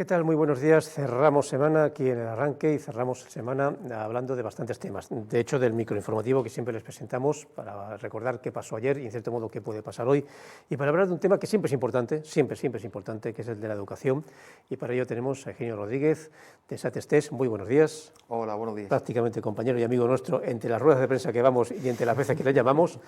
¿Qué tal? Muy buenos días. Cerramos semana aquí en el arranque y cerramos semana hablando de bastantes temas. De hecho, del microinformativo que siempre les presentamos para recordar qué pasó ayer y, en cierto modo, qué puede pasar hoy. Y para hablar de un tema que siempre es importante, siempre es importante, que es el de la educación. Y para ello tenemos a Eugenio Rodríguez, de SAT-ESTES. Muy buenos días. Hola, buenos días. Prácticamente compañero y amigo nuestro entre las ruedas de prensa que vamos y entre las veces que le llamamos.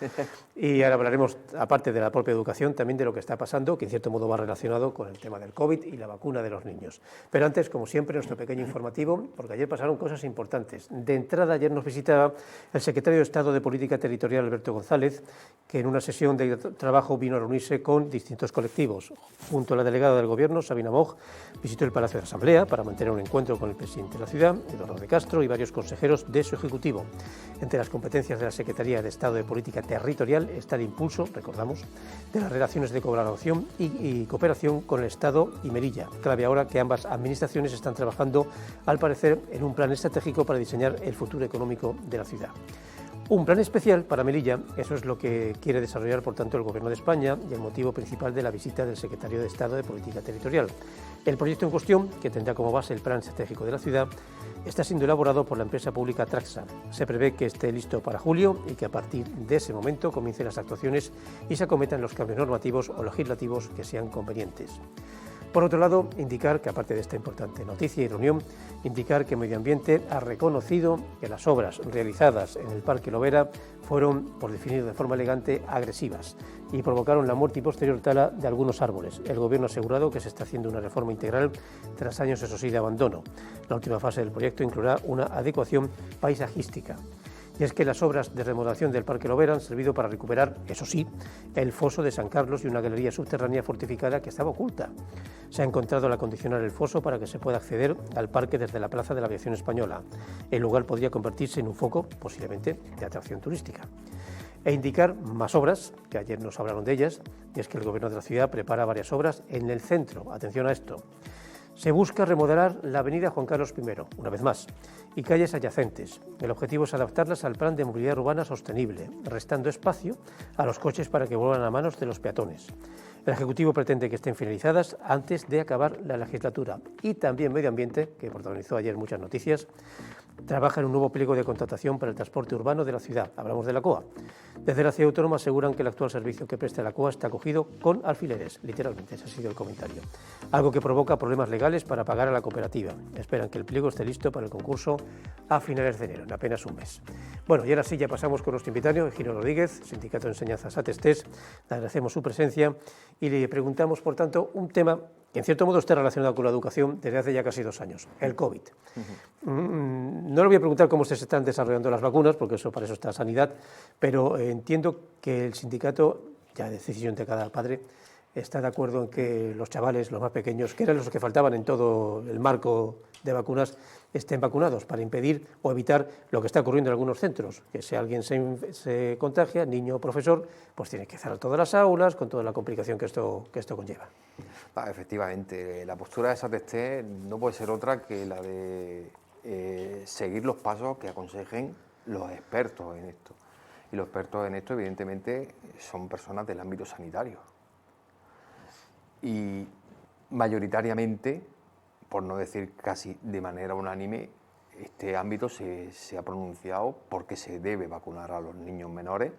Y ahora hablaremos, aparte de la propia educación, también de lo que está pasando, que en cierto modo va relacionado con el tema del COVID y la vacuna de los niños. Pero antes, como siempre, nuestro pequeño informativo, porque ayer pasaron cosas importantes. De entrada, ayer nos visitaba el secretario de Estado de Política Territorial, Alberto González, que en una sesión de trabajo vino a reunirse con distintos colectivos. Junto a la delegada del Gobierno, Sabina Moch, visitó el Palacio de Asamblea para mantener un encuentro con el presidente de la ciudad, Eduardo de Castro, y varios consejeros de su ejecutivo. Entre las competencias de la Secretaría de Estado de Política Territorial está el impulso, recordamos, de las relaciones de colaboración y cooperación con el Estado y Melilla. Clave ahora que ambas administraciones están trabajando, al parecer, en un plan estratégico para diseñar el futuro económico de la ciudad. Un plan especial para Melilla, eso es lo que quiere desarrollar, por tanto, el Gobierno de España y el motivo principal de la visita del secretario de Estado de Política Territorial. El proyecto en cuestión, que tendrá como base el plan estratégico de la ciudad, está siendo elaborado por la empresa pública Traxa. Se prevé que esté listo para julio y que a partir de ese momento comiencen las actuaciones y se acometan los cambios normativos o legislativos que sean convenientes. Por otro lado, indicar que, aparte de esta importante noticia y reunión, indicar que Medio Ambiente ha reconocido que las obras realizadas en el Parque Lovera fueron, por definirlo de forma elegante, agresivas y provocaron la muerte y posterior tala de algunos árboles. El Gobierno ha asegurado que se está haciendo una reforma integral tras años, eso sí, de abandono. La última fase del proyecto incluirá una adecuación paisajística. Y es que las obras de remodelación del Parque Lovera han servido para recuperar, eso sí, el foso de San Carlos y una galería subterránea fortificada que estaba oculta. Se ha encontrado el acondicionar el foso para que se pueda acceder al parque desde la Plaza de la Aviación Española. El lugar podría convertirse en un foco, posiblemente, de atracción turística. E indicar más obras, que ayer nos hablaron de ellas, y es que el Gobierno de la ciudad prepara varias obras en el centro. Atención a esto. Se busca remodelar la avenida Juan Carlos I, una vez más, y calles adyacentes. El objetivo es adaptarlas al plan de movilidad urbana sostenible, restando espacio a los coches para que vuelvan a manos de los peatones. El Ejecutivo pretende que estén finalizadas antes de acabar la legislatura. Y también Medio Ambiente, que protagonizó ayer muchas noticias, trabaja en un nuevo pliego de contratación para el transporte urbano de la ciudad. Hablamos de la COA. Desde la Ciudad Autónoma aseguran que el actual servicio que presta la COA está acogido con alfileres, literalmente, ese ha sido el comentario. Algo que provoca problemas legales para pagar a la cooperativa. Esperan que el pliego esté listo para el concurso a finales de enero, en apenas un mes. Bueno, y ahora sí, ya pasamos con nuestro invitado, Eugenio Rodríguez, Sindicato de Enseñanza SAT-ESTES. Le agradecemos su presencia y le preguntamos, por tanto, un tema que en cierto modo está relacionado con la educación desde hace ya casi 2 años, el COVID. No le voy a preguntar cómo se están desarrollando las vacunas, porque para eso está Sanidad, pero entiendo que el sindicato, ya de decisión de cada padre, está de acuerdo en que los chavales, los más pequeños, que eran los que faltaban en todo el marco de vacunas, estén vacunados para impedir o evitar lo que está ocurriendo en algunos centros, que si alguien se contagia, niño o profesor, pues tiene que cerrar todas las aulas con toda la complicación que esto conlleva. Efectivamente, la postura de SAT-ESTES no puede ser otra que la de seguir los pasos que aconsejen los expertos en esto. Y los expertos en esto, evidentemente, son personas del ámbito sanitario. Y mayoritariamente, por no decir casi de manera unánime, este ámbito se ha pronunciado porque se debe vacunar a los niños menores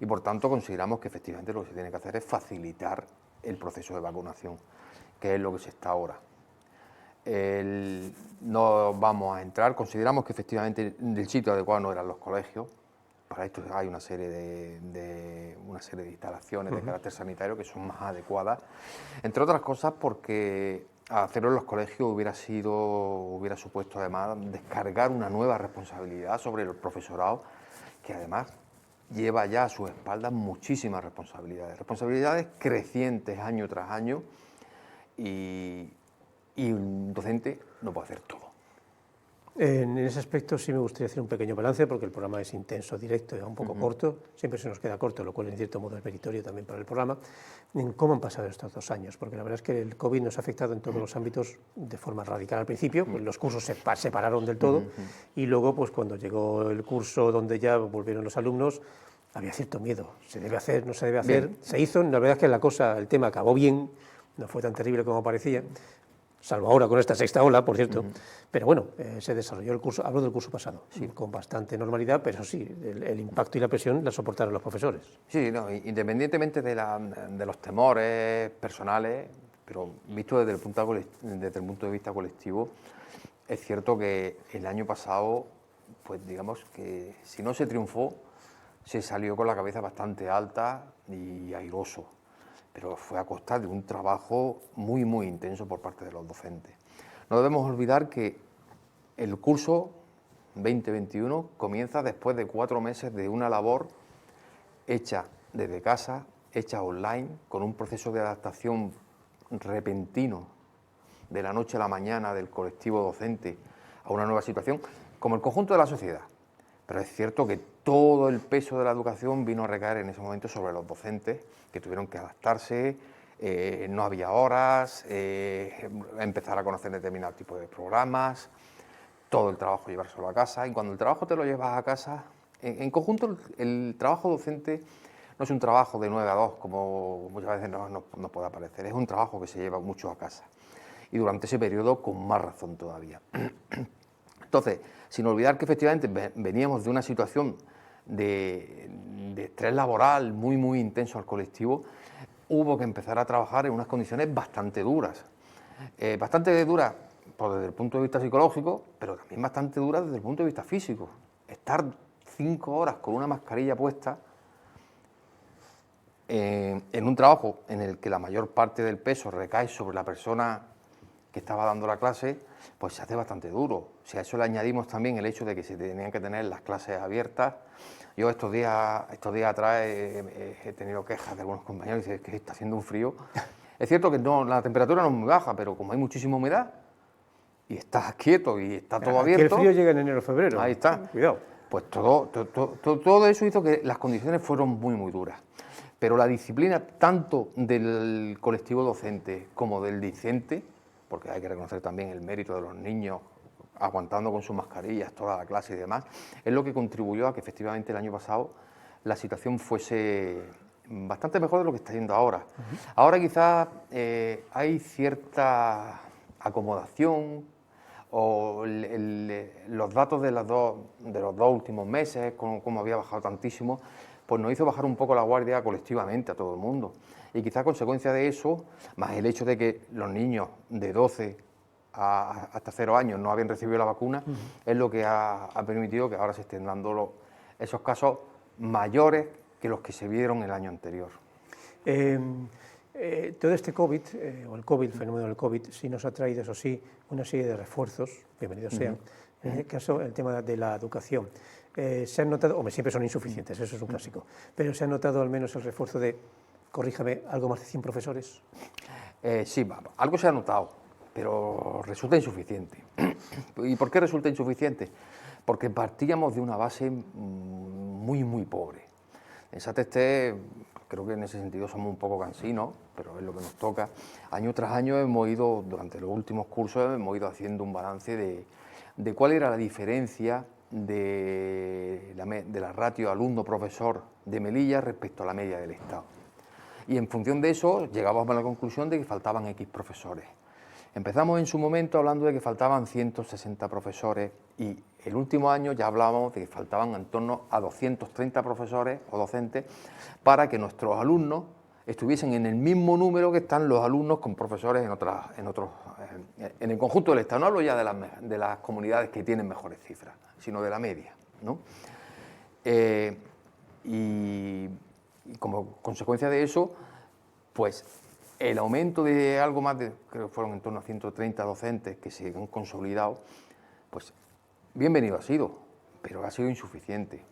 y por tanto consideramos que efectivamente lo que se tiene que hacer es facilitar el proceso de vacunación, que es lo que se está ahora. No vamos a entrar, consideramos que efectivamente el sitio adecuado no eran los colegios. Para esto hay una serie de instalaciones de carácter sanitario que son más adecuadas, entre otras cosas porque hacerlo en los colegios hubiera supuesto además descargar una nueva responsabilidad sobre el profesorado, que además lleva ya a sus espaldas muchísimas responsabilidades crecientes año tras año, y un docente no puede hacer todo. En ese aspecto sí me gustaría hacer un pequeño balance, porque el programa es intenso, directo y un poco corto, siempre se nos queda corto, lo cual en cierto modo es meritorio también para el programa, en cómo han pasado estos 2 años, porque la verdad es que el COVID nos ha afectado en todos los ámbitos de forma radical al principio, pues los cursos se separaron del todo, y luego pues cuando llegó el curso donde ya volvieron los alumnos, había cierto miedo, se debe hacer, no se debe hacer, se hizo, la verdad es que el tema acabó bien, no fue tan terrible como parecía, salvo ahora con esta sexta ola, por cierto, pero bueno, se desarrolló el curso, hablo del curso pasado, con bastante normalidad, pero sí, el impacto y la presión la soportaron los profesores. Sí, no, independientemente de los temores personales, pero visto desde el punto de vista colectivo, es cierto que el año pasado, pues digamos que si no se triunfó, se salió con la cabeza bastante alta y airoso, pero fue a costa de un trabajo muy, muy intenso por parte de los docentes. No debemos olvidar que el curso 2021 comienza después de 4 meses de una labor hecha desde casa, hecha online, con un proceso de adaptación repentino de la noche a la mañana del colectivo docente a una nueva situación, como el conjunto de la sociedad. Pero es cierto que todo el peso de la educación vino a recaer en ese momento sobre los docentes, que tuvieron que adaptarse, no había horas, empezar a conocer determinados tipos de programas, todo el trabajo llevárselo a casa, y cuando el trabajo te lo llevas a casa, en conjunto el trabajo docente no es un trabajo de 9 a 2, como muchas veces nos puede parecer, es un trabajo que se lleva mucho a casa, y durante ese periodo con más razón todavía. Entonces, sin olvidar que efectivamente veníamos de una situación de estrés laboral muy, muy intenso al colectivo, hubo que empezar a trabajar en unas condiciones bastante duras. Bastante duras pues, desde el punto de vista psicológico, pero también bastante duras desde el punto de vista físico. Estar 5 horas con una mascarilla puesta en un trabajo en el que la mayor parte del peso recae sobre la persona que estaba dando la clase, pues se hace bastante duro. Si a eso le añadimos también el hecho de que se tenían que tener las clases abiertas. Yo estos días atrás he tenido quejas de algunos compañeros que dicen que está haciendo un frío. Es cierto que no, la temperatura no es muy baja, pero como hay muchísima humedad y estás quieto y está todo abierto... Aquí el frío llega en enero o febrero. Ahí está. Cuidado. Pues todo eso hizo que las condiciones fueron muy, muy duras. Pero la disciplina tanto del colectivo docente como del discente, porque hay que reconocer también el mérito de los niños aguantando con sus mascarillas toda la clase y demás, es lo que contribuyó a que efectivamente el año pasado la situación fuese bastante mejor de lo que está yendo ahora. Ahora quizás hay cierta acomodación o los datos de los dos últimos meses, como había bajado tantísimo, pues nos hizo bajar un poco la guardia colectivamente a todo el mundo. Y quizá a consecuencia de eso, más el hecho de que los niños de 12 hasta 0 años no habían recibido la vacuna, es lo que ha permitido que ahora se estén dando esos casos mayores que los que se vieron el año anterior. Todo este COVID, el fenómeno del COVID, sí nos ha traído, eso sí, una serie de refuerzos, bienvenidos sean. En este caso, el tema de la educación. Se han notado, siempre son insuficientes, eso es un clásico, pero se ha notado al menos el refuerzo de, corríjame, algo más de 100 profesores. Sí, algo se ha notado, pero resulta insuficiente. ¿Y por qué resulta insuficiente? Porque partíamos de una base muy, muy pobre. En SAT-ESTE, creo que en ese sentido somos un poco cansinos, pero es lo que nos toca. Año tras año durante los últimos cursos, hemos ido haciendo un balance de cuál era la diferencia de la ratio alumno-profesor de Melilla respecto a la media del Estado. Y en función de eso llegábamos a la conclusión de que faltaban X profesores. Empezamos en su momento hablando de que faltaban 160 profesores y el último año ya hablábamos de que faltaban en torno a 230 profesores o docentes para que nuestros alumnos estuviesen en el mismo número que están los alumnos con profesores en el conjunto del Estado. No hablo ya de las comunidades que tienen mejores cifras, sino de la media, ¿no? Y como consecuencia de eso, pues el aumento de algo más de, creo que fueron en torno a 130 docentes que se han consolidado, pues bienvenido ha sido, pero ha sido insuficiente.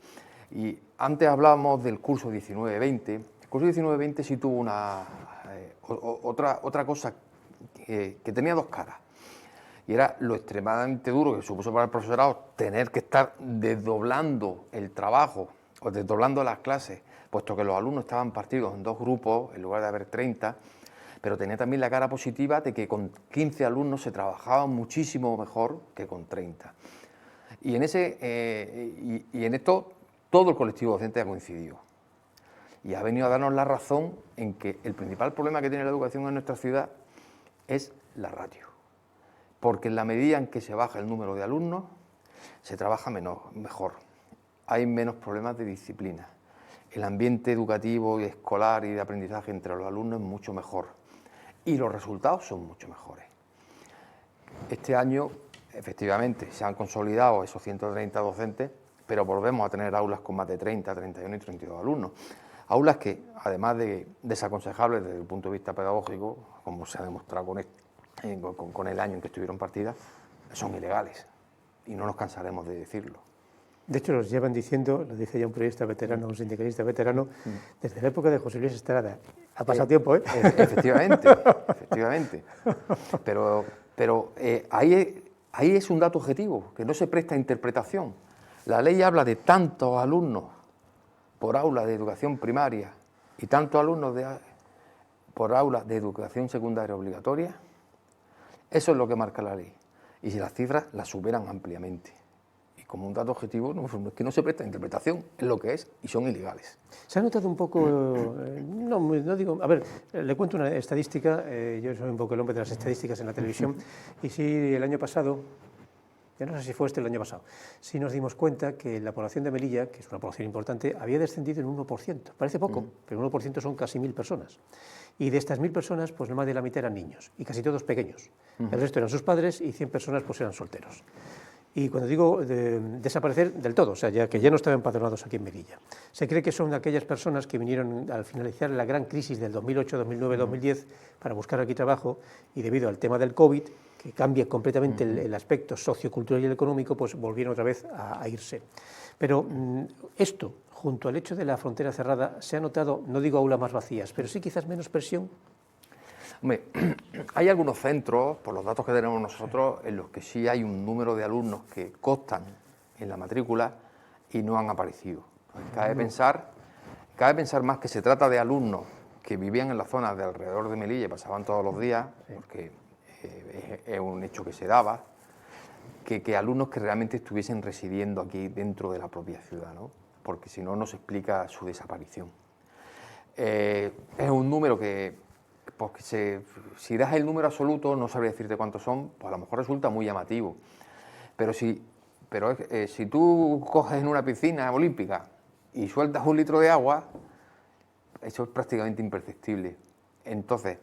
Y antes hablábamos del curso 19-20, el curso 19-20 sí tuvo otra cosa que tenía dos caras, y era lo extremadamente duro que supuso para el profesorado tener que estar desdoblando el trabajo o desdoblando las clases, puesto que los alumnos estaban partidos en 2 grupos en lugar de haber 30, pero tenía también la cara positiva de que con 15 alumnos se trabajaba muchísimo mejor que con 30. Y en esto todo el colectivo docente ha coincidido. Y ha venido a darnos la razón en que el principal problema que tiene la educación en nuestra ciudad es la ratio. porque en la medida en que se baja el número de alumnos, se trabaja mejor, hay menos problemas de disciplina. El ambiente educativo y escolar y de aprendizaje entre los alumnos es mucho mejor y los resultados son mucho mejores. Este año, efectivamente, se han consolidado esos 130 docentes, pero volvemos a tener aulas con más de 30, 31 y 32 alumnos. Aulas que, además de desaconsejables desde el punto de vista pedagógico, como se ha demostrado con el año en que estuvieron partidas, son ilegales y no nos cansaremos de decirlo. De hecho, los llevan diciendo, lo dice ya un periodista veterano, un sindicalista veterano, desde la época de José Luis Estrada. Ha pasado tiempo, ¿eh? Efectivamente, efectivamente. Pero ahí es un dato objetivo, que no se presta a interpretación. La ley habla de tantos alumnos por aula de educación primaria y tantos alumnos por aula de educación secundaria obligatoria. Eso es lo que marca la ley. Y si las cifras las superan ampliamente. Y como un dato objetivo, es que no se presta a interpretación, es lo que es y son ilegales. Se ha notado un poco, no digo, a ver, le cuento una estadística, yo soy un poco el hombre de las estadísticas en la televisión, y sí, el año pasado, ya no sé si fue el año pasado, sí nos dimos cuenta que la población de Melilla, que es una población importante, había descendido en un 1%, parece poco, pero un 1% son casi 1.000 personas. Y de estas 1.000 personas, pues no más de la mitad eran niños, y casi todos pequeños. El resto eran sus padres y 100 personas pues eran solteros. Y cuando digo desaparecer del todo, o sea, ya que ya no estaban empadronados aquí en Melilla, se cree que son aquellas personas que vinieron al finalizar la gran crisis del 2008, 2009, 2010 para buscar aquí trabajo y debido al tema del COVID, que cambia completamente el aspecto sociocultural y el económico, pues volvieron otra vez a irse. Pero esto, junto al hecho de la frontera cerrada, se ha notado, no digo aulas más vacías, pero sí quizás menos presión. Hombre, hay algunos centros, por los datos que tenemos nosotros, en los que sí hay un número de alumnos que constan en la matrícula y no han aparecido. Cabe pensar más que se trata de alumnos que vivían en las zonas de alrededor de Melilla y pasaban todos los días, porque es un hecho que se daba, que alumnos que realmente estuviesen residiendo aquí dentro de la propia ciudad, ¿no? Porque si no, no se explica su desaparición. Es un número que, porque si das el número absoluto, no sabría decirte cuántos son, pues a lo mejor resulta muy llamativo. Pero si tú coges en una piscina olímpica y sueltas 1 litro de agua, eso es prácticamente imperceptible. Entonces,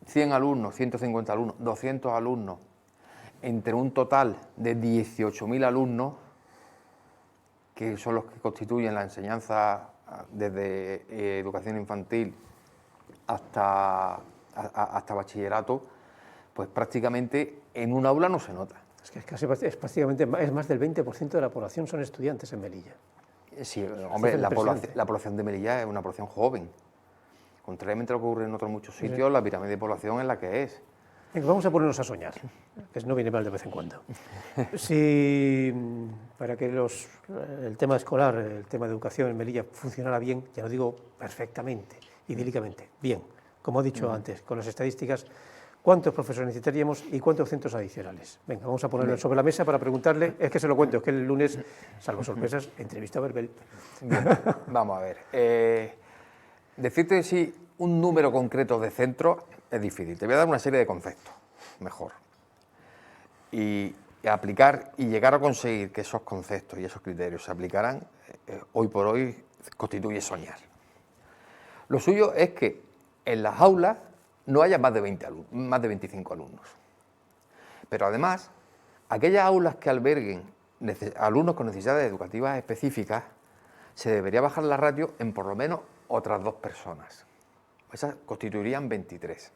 100 alumnos, 150 alumnos, 200 alumnos, entre un total de 18.000 alumnos, que son los que constituyen la enseñanza desde educación infantil hasta bachillerato, pues prácticamente en un aula no se nota. Es prácticamente más del 20% de la población son estudiantes en Melilla. Sí, hombre, la población de Melilla es una población joven. Contrariamente a lo que ocurre en otros muchos sitios, la pirámide de población es la que es. Venga, vamos a ponernos a soñar, que no viene mal de vez en cuando. Si para que el tema escolar, el tema de educación en Melilla funcionara bien, ya lo digo perfectamente, idílicamente, bien, como he dicho antes, con las estadísticas, ¿cuántos profesores necesitaríamos y cuántos centros adicionales? Venga, vamos a ponerlo sobre la mesa para preguntarle, es que se lo cuento, es que el lunes, salvo sorpresas, entrevista a Verbel. Bien, vamos a ver. Decirte si un número concreto de centros es difícil. Te voy a dar una serie de conceptos, mejor. Y aplicar y llegar a conseguir que esos conceptos y esos criterios se aplicaran, hoy por hoy constituye soñar. Lo suyo es que en las aulas no haya más de 25 alumnos. Pero además, aquellas aulas que alberguen alumnos con necesidades educativas específicas, se debería bajar la ratio en por lo menos otras 2 personas. Esas constituirían 23.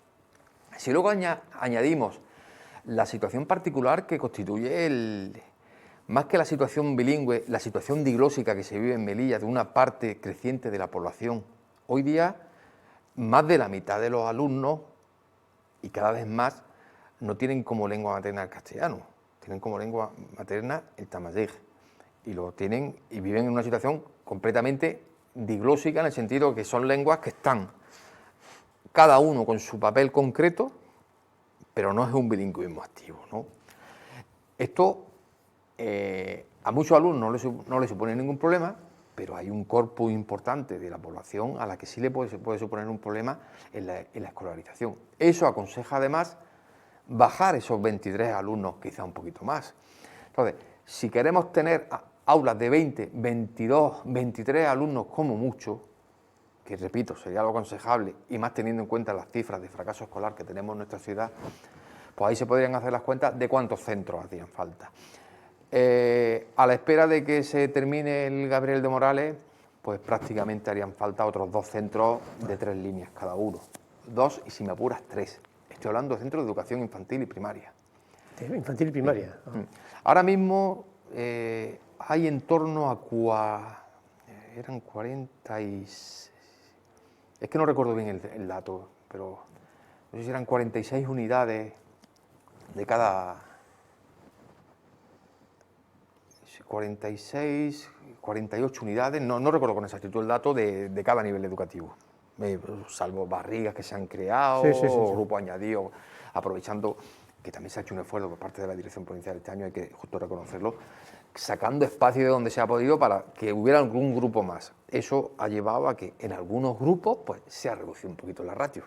Si luego añadimos la situación particular que constituye más que la situación bilingüe, la situación diglósica que se vive en Melilla de una parte creciente de la población, hoy día más de la mitad de los alumnos, y cada vez más, no tienen como lengua materna el castellano, tienen como lengua materna el tamayeg, y viven en una situación completamente diglósica, en el sentido que son lenguas que están cada uno con su papel concreto, pero no es un bilingüismo activo, ¿no? Esto a muchos alumnos no le supone ningún problema, pero hay un corpus importante de la población a la que sí se puede suponer un problema en la escolarización. Eso aconseja además bajar esos 23 alumnos quizá un poquito más. Entonces, si queremos tener aulas de 20, 22, 23 alumnos como mucho, que repito, sería lo aconsejable, y más teniendo en cuenta las cifras de fracaso escolar que tenemos en nuestra ciudad, pues ahí se podrían hacer las cuentas de cuántos centros hacían falta. A la espera de que se termine el Gabriel de Morales, pues prácticamente harían falta otros 2 centros de 3 líneas cada uno. 2 y si me apuras 3. Estoy hablando de centros de educación infantil y primaria. Infantil y primaria. Ahora mismo hay en torno a eran 46, es que no recuerdo bien el dato, pero no sé si eran 46 unidades de cada 46, 48 unidades, no recuerdo con exactitud el dato de cada nivel educativo, salvo barrigas que se han creado, grupo añadido, aprovechando que también se ha hecho un esfuerzo por parte de la Dirección Provincial este año, hay que justo reconocerlo, sacando espacio de donde se ha podido para que hubiera algún grupo más. Eso ha llevado a que en algunos grupos pues, se ha reducido un poquito la ratio.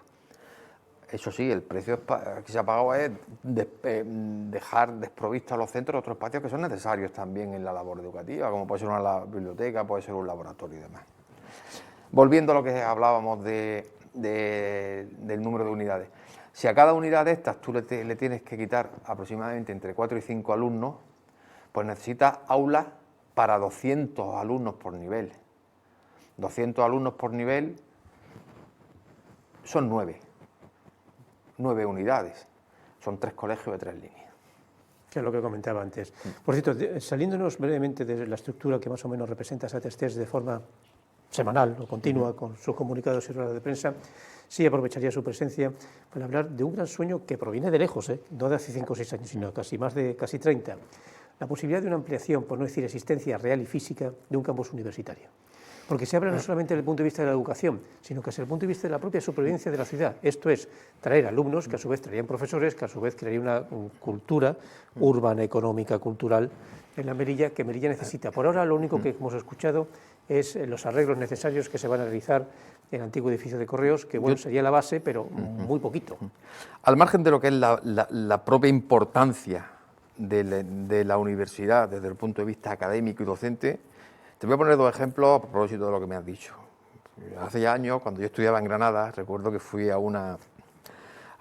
Eso sí, el precio que se ha pagado es dejar desprovistos a los centros otros espacios que son necesarios también en la labor educativa, como puede ser una biblioteca, puede ser un laboratorio y demás. Volviendo a lo que hablábamos del número de unidades. Si a cada unidad de estas tú le tienes que quitar aproximadamente entre 4 y 5 alumnos, pues necesitas aulas para 200 alumnos por nivel. 200 alumnos por nivel son 9 unidades. Son 3 colegios de 3 líneas. Que es lo que comentaba antes. Por cierto, saliéndonos brevemente de la estructura que más o menos representa SAT-ESTES de forma semanal o continua con sus comunicados y ruedas de prensa, sí aprovecharía su presencia para hablar de un gran sueño que proviene de lejos, no de hace 5 o 6 años, sino casi 30. La posibilidad de una ampliación, por no decir existencia real y física, de un campus universitario. Porque se habla no solamente desde el punto de vista de la educación, sino que desde el punto de vista de la propia supervivencia de la ciudad. Esto es, traer alumnos, que a su vez traerían profesores, que a su vez crearía una cultura urbana, económica, cultural en la Melilla, que Melilla necesita. Por ahora lo único que hemos escuchado es los arreglos necesarios que se van a realizar en el antiguo edificio de Correos, que bueno, sería la base, pero muy poquito. Al margen de lo que es la propia importancia de la universidad desde el punto de vista académico y docente, te voy a poner 2 ejemplos a propósito de lo que me has dicho. Hace ya años, cuando yo estudiaba en Granada, recuerdo que fui a una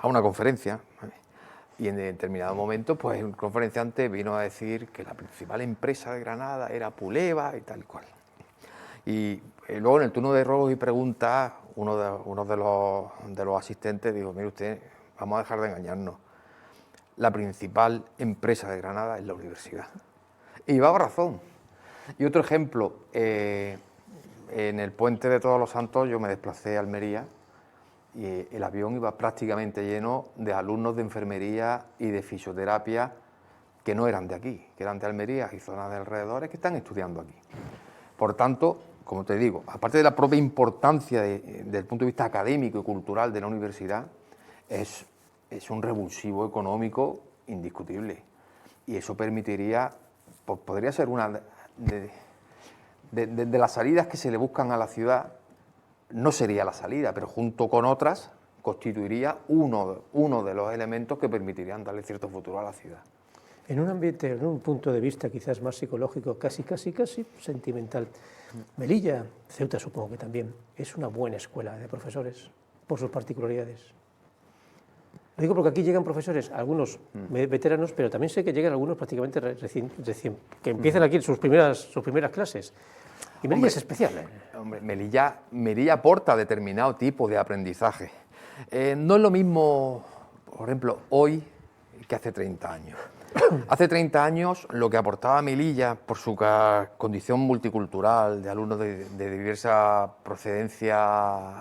conferencia, ¿vale? Y en determinado momento, pues el conferenciante vino a decir que la principal empresa de Granada era Puleva y tal cual. Y luego en el turno de ruegos y preguntas, uno de los asistentes dijo, mire usted, vamos a dejar de engañarnos. La principal empresa de Granada es la universidad. Y llevaba razón. Y otro ejemplo, en el puente de Todos los Santos yo me desplacé a Almería y el avión iba prácticamente lleno de alumnos de enfermería y de fisioterapia que no eran de aquí, que eran de Almería y zonas de alrededores que están estudiando aquí. Por tanto, como te digo, aparte de la propia importancia desde el punto de vista académico y cultural de la universidad, es un revulsivo económico indiscutible. Y eso permitiría, pues podría ser una de las salidas que se le buscan a la ciudad, no sería la salida, pero junto con otras constituiría uno de los elementos que permitirían darle cierto futuro a la ciudad. En un ambiente, en un punto de vista quizás más psicológico, casi sentimental, Melilla, Ceuta supongo que también, es una buena escuela de profesores, por sus particularidades. Lo digo porque aquí llegan profesores, algunos veteranos, pero también sé que llegan algunos prácticamente recién que empiezan aquí sus primeras clases. Y Melilla es especial. Hombre, Melilla aporta determinado tipo de aprendizaje. No es lo mismo, por ejemplo, hoy que hace 30 años. Hace 30 años lo que aportaba Melilla por su condición multicultural, de alumnos de diversa procedencia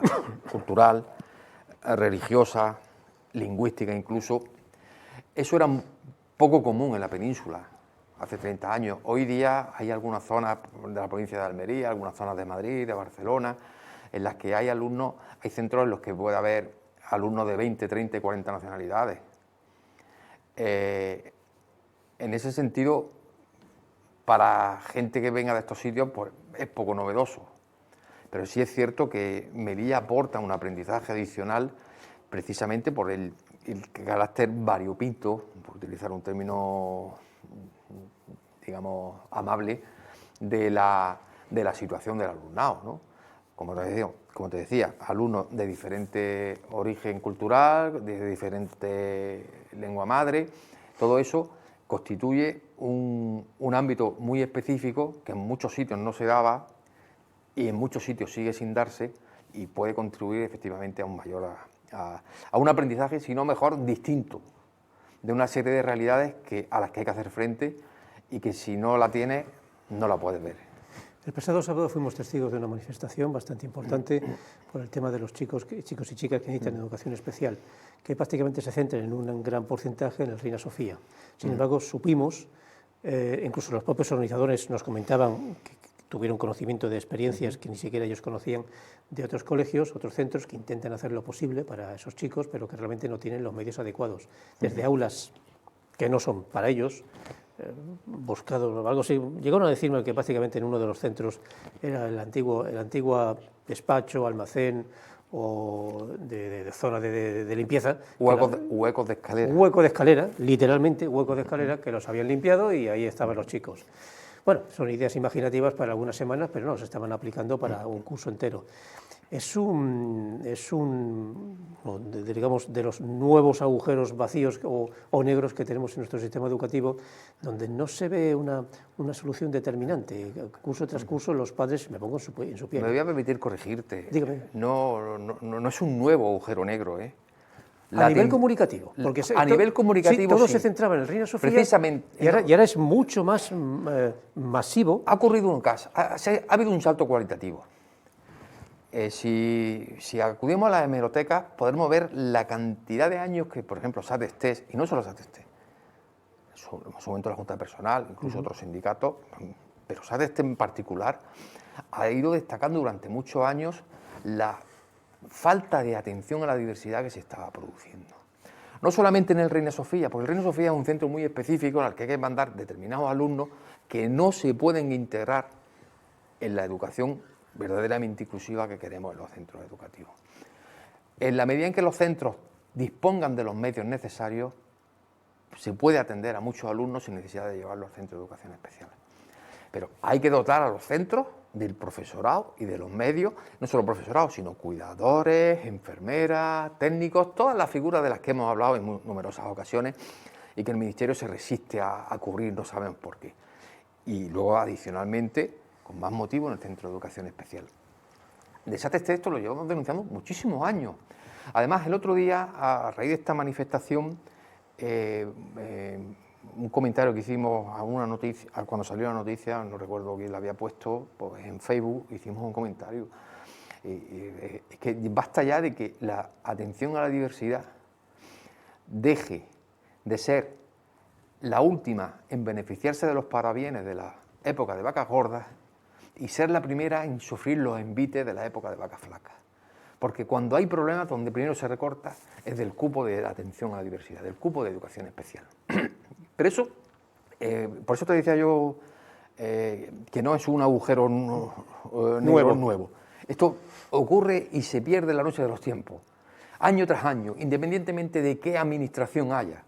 cultural, religiosa, lingüística incluso, eso era poco común en la península hace 30 años. Hoy día hay algunas zonas de la provincia de Almería, algunas zonas de Madrid, de Barcelona, en las que hay alumnos, hay centros en los que puede haber alumnos de 20, 30 y 40 nacionalidades. En ese sentido, para gente que venga de estos sitios, pues es poco novedoso. Pero sí es cierto que Melilla aporta un aprendizaje adicional precisamente por el el carácter variopinto, por utilizar un término, digamos, amable, de la situación del alumnado, ¿no? Como te decía, alumnos de diferente origen cultural, de diferente lengua madre, todo eso constituye un ámbito muy específico que en muchos sitios no se daba y en muchos sitios sigue sin darse y puede contribuir efectivamente a un mayor a un aprendizaje, si no mejor, distinto, de una serie de realidades a las que hay que hacer frente y que si no la tienes, no la puedes ver. El pasado sábado fuimos testigos de una manifestación bastante importante por el tema de los chicos y chicas que necesitan educación especial, que prácticamente se centran en un gran porcentaje en el Reina Sofía. Sin embargo, supimos, incluso los propios organizadores nos comentaban que tuvieron conocimiento de experiencias que ni siquiera ellos conocían de otros colegios, otros centros que intentan hacer lo posible para esos chicos, pero que realmente no tienen los medios adecuados, desde aulas que no son para ellos, buscados o algo así. Llegaron a decirme que prácticamente en uno de los centros era el antiguo despacho, almacén o de zona de limpieza. Huecos de escalera. Hueco de escalera, literalmente hueco de escalera, que los habían limpiado y ahí estaban los chicos. Bueno, son ideas imaginativas para algunas semanas, pero no, se estaban aplicando para un curso entero. Digamos, de los nuevos agujeros vacíos o negros que tenemos en nuestro sistema educativo, donde no se ve una solución determinante. Curso tras curso, los padres, me pongo en su piel. Me voy a permitir corregirte. Dígame. No es un nuevo agujero negro, ¿eh? A nivel comunicativo, porque a nivel comunicativo, sí, todo sí. Se centraba en el Reina Sofía, precisamente, y ahora es mucho más masivo. Ha ocurrido un caso, ha habido un salto cualitativo. Si acudimos a las hemerotecas, podremos ver la cantidad de años que, por ejemplo, SAT-ESTES, y no solo SAT-ESTES, en su momento la Junta de Personal, incluso otros sindicatos, pero SAT-ESTES en particular, ha ido destacando durante muchos años la falta de atención a la diversidad que se estaba produciendo. No solamente en el Reina Sofía, porque el Reina Sofía es un centro muy específico en el que hay que mandar determinados alumnos que no se pueden integrar en la educación verdaderamente inclusiva que queremos en los centros educativos. En la medida en que los centros dispongan de los medios necesarios, se puede atender a muchos alumnos sin necesidad de llevarlos al centro de educación especial. Pero hay que dotar a los centros del profesorado y de los medios, no solo profesorado, sino cuidadores, enfermeras, técnicos, todas las figuras de las que hemos hablado en numerosas ocasiones y que el Ministerio se resiste a cubrir, no sabemos por qué. Y luego, adicionalmente, con más motivo, en el Centro de Educación Especial. De SAT-ESTES esto lo llevamos denunciando muchísimos años. Además, el otro día, a raíz de esta manifestación, un comentario que hicimos a una noticia, cuando salió la noticia, no recuerdo quién la había puesto, pues en Facebook hicimos un comentario. Es que basta ya de que la atención a la diversidad deje de ser la última en beneficiarse de los parabienes de la época de vacas gordas y ser la primera en sufrir los envites de la época de vacas flacas. Porque cuando hay problemas, donde primero se recorta es del cupo de la atención a la diversidad, del cupo de educación especial. Pero eso, por eso te decía yo que no es un agujero nuevo. Esto ocurre y se pierde en la noche de los tiempos, año tras año, independientemente de qué administración haya.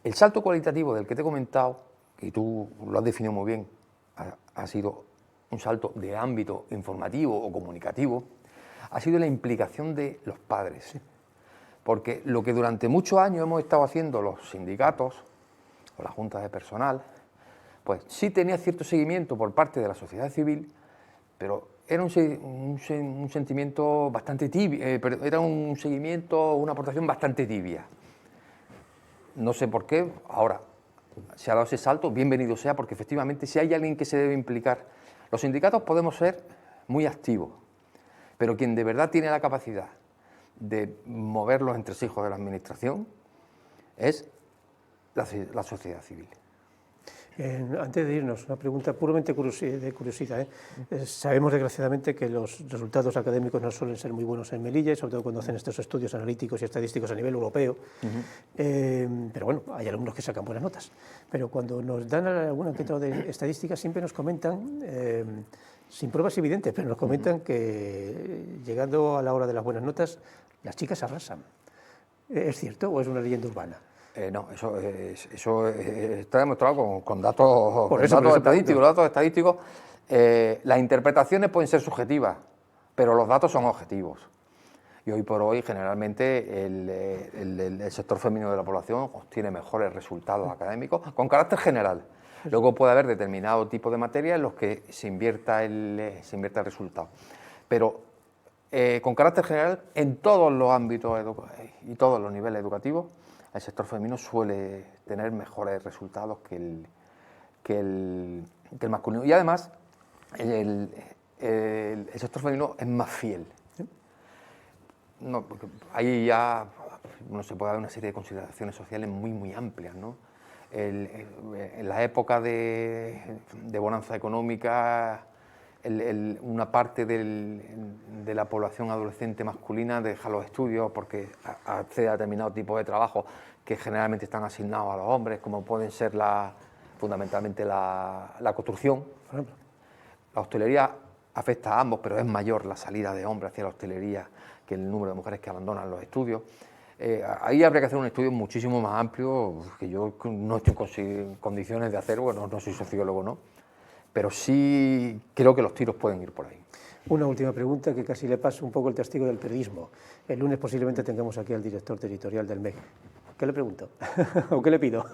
El salto cualitativo del que te he comentado, y tú lo has definido muy bien, ha sido un salto de ámbito informativo o comunicativo, ha sido la implicación de los padres. Sí. Porque lo que durante muchos años hemos estado haciendo los sindicatos o las juntas de personal, pues sí tenía cierto seguimiento por parte de la sociedad civil, pero era un sentimiento bastante tibio, era un seguimiento, una aportación bastante tibia. No sé por qué, ahora se ha dado ese salto, bienvenido sea, porque efectivamente si hay alguien que se debe implicar, los sindicatos podemos ser muy activos, pero quien de verdad tiene la capacidad de mover los entresijos de la administración es la sociedad civil. Antes de irnos, una pregunta puramente de curiosidad. Sabemos desgraciadamente que los resultados académicos no suelen ser muy buenos en Melilla, sobre todo cuando hacen estos estudios analíticos y estadísticos a nivel europeo, pero bueno, hay alumnos que sacan buenas notas. Pero cuando nos dan alguna encuesta de estadísticas siempre nos comentan, sin pruebas evidentes, pero nos comentan que llegando a la hora de las buenas notas, las chicas arrasan. ¿Es cierto o es una leyenda urbana? No, eso está demostrado con datos, Por eso estadísticos. Los datos estadísticos, las interpretaciones pueden ser subjetivas, pero los datos son objetivos. Y hoy por hoy, generalmente, el sector femenino de la población obtiene mejores resultados académicos con carácter general. Luego puede haber determinado tipo de materia en los que se invierta el resultado. Pero con carácter general, en todos los ámbitos y todos los niveles educativos, el sector femenino suele tener mejores resultados que el masculino. Y además, el sector femenino es más fiel. No, porque ahí ya no se puede dar una serie de consideraciones sociales muy amplias, ¿no? En la época de bonanza económica, una parte de la población adolescente masculina deja los estudios porque accede a determinado tipo de trabajo que generalmente están asignados a los hombres, como pueden ser fundamentalmente la construcción. Por ejemplo, la hostelería afecta a ambos, pero es mayor la salida de hombres hacia la hostelería que el número de mujeres que abandonan los estudios. Ahí habría que hacer un estudio muchísimo más amplio, que yo no estoy en condiciones de hacer, bueno, no soy sociólogo, ¿no? Pero sí creo que los tiros pueden ir por ahí. Una última pregunta que casi le paso un poco el testigo del periodismo. El lunes posiblemente tengamos aquí al director territorial del MEC. ¿Qué le pregunto? ¿O qué le pido?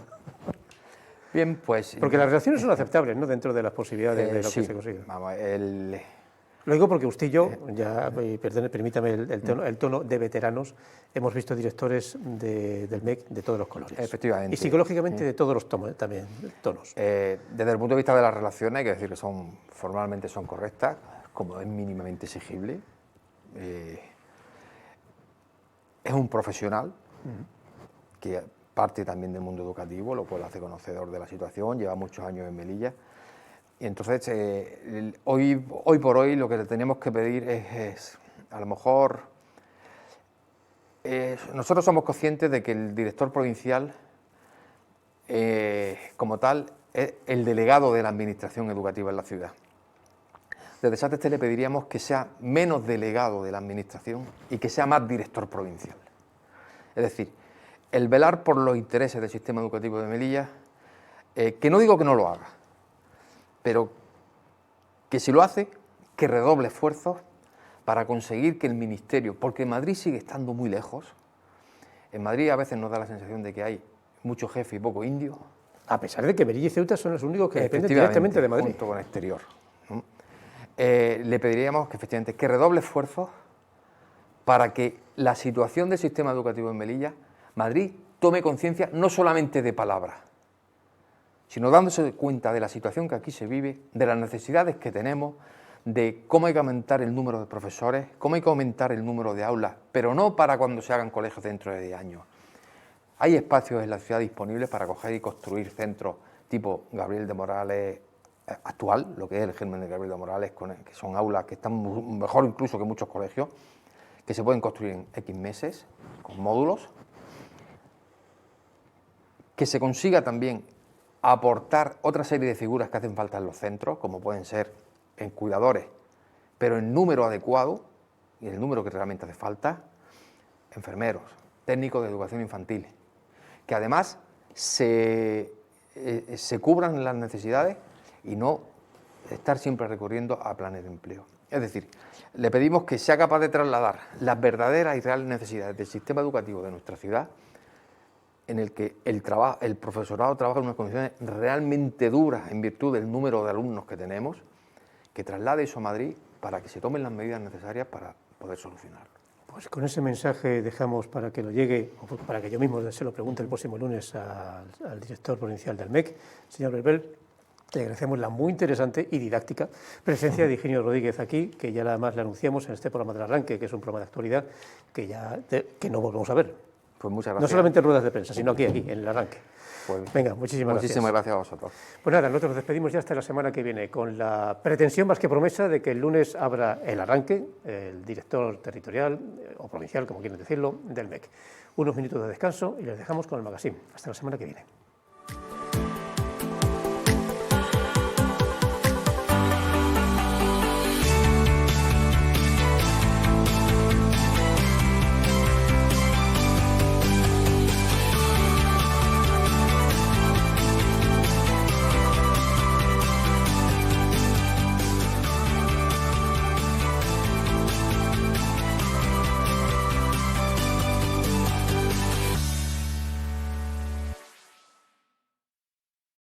Bien, pues... Porque las relaciones son aceptables, ¿no?, dentro de las posibilidades de lo sí, que se consigue. Vamos, Lo digo porque usted y yo, ya, permítame el tono de veteranos, hemos visto directores del MEC de todos los colores. Efectivamente. Y psicológicamente de todos los tonos. Desde el punto de vista de las relaciones, hay que decir que formalmente son correctas, como es mínimamente exigible. Es un profesional que parte también del mundo educativo, lo cual hace conocedor de la situación, lleva muchos años en Melilla. Y entonces, hoy por hoy, lo que le tenemos que pedir es a lo mejor, nosotros somos conscientes de que el director provincial, como tal, es el delegado de la administración educativa en la ciudad. Desde SATESTE le pediríamos que sea menos delegado de la administración y que sea más director provincial. Es decir, el velar por los intereses del sistema educativo de Melilla, que no digo que no lo haga, pero que si lo hace, que redoble esfuerzos para conseguir que el Ministerio, porque Madrid sigue estando muy lejos, en Madrid a veces nos da la sensación de que hay mucho jefe y poco indio. A pesar de que Melilla y Ceuta son los únicos que dependen directamente de Madrid. Junto con el exterior, ¿no? Le pediríamos que efectivamente que redoble esfuerzos para que la situación del sistema educativo en Melilla, Madrid tome conciencia no solamente de palabras, sino dándose cuenta de la situación que aquí se vive, de las necesidades que tenemos, de cómo hay que aumentar el número de profesores, cómo hay que aumentar el número de aulas, pero no para cuando se hagan colegios dentro de 10 años. Hay espacios en la ciudad disponibles para coger y construir centros tipo Gabriel de Morales actual, lo que es el germen de Gabriel de Morales, que son aulas que están mejor incluso que muchos colegios, que se pueden construir en X meses, con módulos, que se consiga también aportar otra serie de figuras que hacen falta en los centros, como pueden ser en cuidadores, pero en número adecuado, y en el número que realmente hace falta, enfermeros, técnicos de educación infantil, que además se cubran las necesidades y no estar siempre recurriendo a planes de empleo. Es decir, le pedimos que sea capaz de trasladar las verdaderas y reales necesidades del sistema educativo de nuestra ciudad, en el que el profesorado trabaja en unas condiciones realmente duras en virtud del número de alumnos que tenemos, que traslade eso a Madrid para que se tomen las medidas necesarias para poder solucionarlo. Pues con ese mensaje dejamos para que lo llegue, o para que yo mismo se lo pregunte el próximo lunes al director provincial del MEC, señor Berbel. Le agradecemos la muy interesante y didáctica presencia de Higinio Rodríguez aquí, que ya además le anunciamos en este programa del arranque, que es un programa de actualidad que no volvemos a ver. Pues muchas gracias. No solamente en ruedas de prensa, sino aquí, en el arranque. Pues venga, muchísimas gracias a vosotros. Pues nada, nosotros nos despedimos ya hasta la semana que viene, con la pretensión más que promesa de que el lunes abra el arranque, el director territorial o provincial, como quieren decirlo, del MEC. Unos minutos de descanso y les dejamos con el magazine. Hasta la semana que viene.